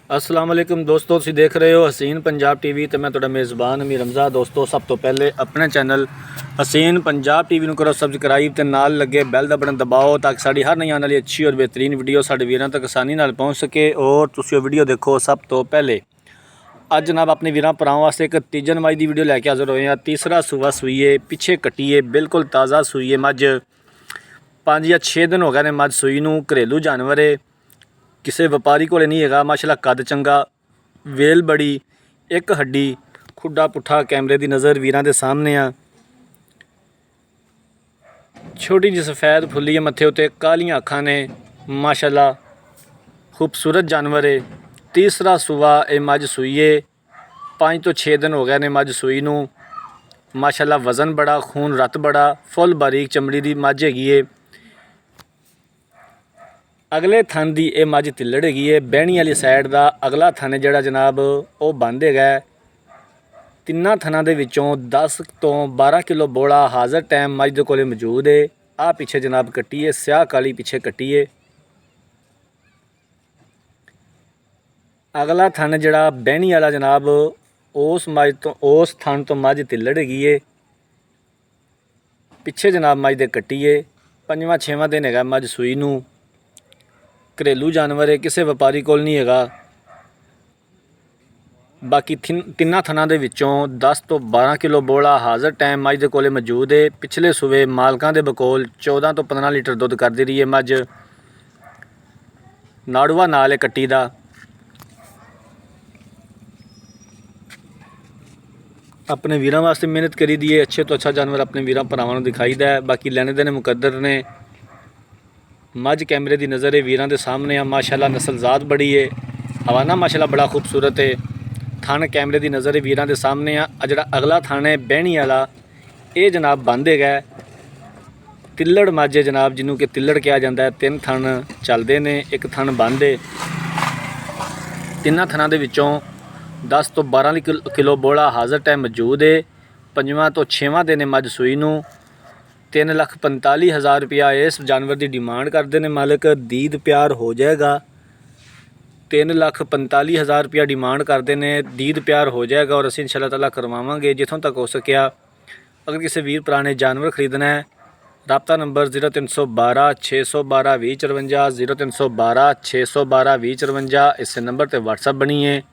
अस्सलाम वालेकुम दोस्तों, तुसीं देख रहे हो हसीन पंजाब टीवी तो मैं तुहाडा मेज़बान अमीर रमज़ा। दोस्तों सब तो पहले अपने चैनल हसीन पंजाब टीवी करो सबसक्राइब तो नाल लगे बैल का बटन दबाओ ताकि साड़ी हर नई आने वाली अच्छी और बेहतरीन वीडियो साडे वीरां तक आसानी नाल पहुँच सके और तुसीं वो वीडियो देखो सब तो पहले। अज जनाब अपने वीरां भरावां वास्ते एक तीजन मज की वीडियो लैके हाज़र होए हैं। तीसरा सूआ सूईए पिछे कट्टीए बिल्कुल ताज़ा सूईए मज 5 या 6 दिन हो गए ने मज सूई नूं। घरेलू जानवर है, किसी व्यापारी को नहीं है। माशाल्लाह कद चंगा, वेल बड़ी, एक हड्डी, खुडा पुठा कैमरे की नज़र वीरां दे सामने आ। छोटी जी सफ़ैद फुल्ली है मत्थे उत्ते, कालियां अखां ने, माशाल्लाह खूबसूरत जानवर है। तीसरा सूआ ये मज सूईए 5 तो 6 दिन हो गए ने मज सूई नूं। माशाल्लाह वज़न बड़ा, खून रत बड़ा, फुल बारीक चमड़ी की मज हैगी है। अगले थन की यह मज तिल्लड़ हैगी है। बहनी वाली साइड का अगला थन है जिहड़ा जनाब वो बंद है। तिन्ना थना दे विचों 10 तो 12 किलो बोला हाज़र टाइम मज दे कोले मौजूद है। आ पिछे जनाब कट्टी है, स्याह काली पिछे कट्टी है। अगला थन जिहड़ा बहनी वाला जनाब उस थन तो मज तिल्लड़ हैगी है। पिछे जनाब मज दे कट्टी है। 5वां 6वां दिन है मज सूई नूं। घरेलू जानवर है, किसी व्यापारी कोल नहीं है। बाकी तिन्ना थना दे विचों 10 तो 12 किलो बोला हाज़र टाइम मज दे कोले मौजूद है। पिछले सूबे मालकां दे बकोल 14 तो 15 लीटर दुध करती रही है मज। नाड़ूआ नाल है कट्टी दा। अपने वीरां वास्ते मेहनत करी दी है, अच्छे तो अच्छा जानवर अपने वीरां भरावां नूं दिखाईदा है। बाकी लेने देने मुकद्दर ने। मज कैमरे की नज़र है वीरां दे सामने आ। माशाल्लाह नस्लजात बड़ी है, हवाना माशाल्लाह बड़ा खूबसूरत है। थन कैमरे की नज़र है वीरां दे सामने आ। जिहड़ा अगला थन है बहनी वाला ये जनाब बंद है। तिल्लड़ मज है जनाब, जिन्हों कि तिल्लड़ कहा जाता है। 3 थन चलते हैं, एक थन बंद है। तिन्ना थना दे विचों 10 तो 12 किलो बोला हाज़र टाइम मौजूद है। 5वां तो 6वां दिन है मज सूई नूं। 3,45,000 रुपया इस जानवर की डिमांड करते हैं मालिक। दीद प्यार हो जाएगा। 3,45,000 रुपया डिमांड करते हैं, दीद प्यार हो जाएगा और असीं इंशाअल्लाह ताला करवावांगे जितों तक हो सकिया। अगर किसी वीर भरा ने जानवर खरीदना है, राबता नंबर 0312 612 2054 0312 612 2054 इस नंबर पर व्हाट्सअप बनी है।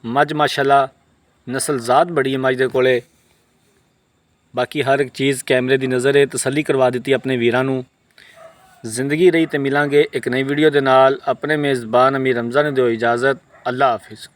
मज माशाल्लाह नस्लजात बड़ी है मज दे कोले। बाकी हर एक चीज़ कैमरे की नज़र है, तसल्ली करवा दी अपने वीरां नूं। जिंदगी रही तो मिलांगे एक नई वीडियो के नाल। अपने मेज़बान अमीर रमज़ा ने दो इजाज़त। अल्लाह हाफिज़।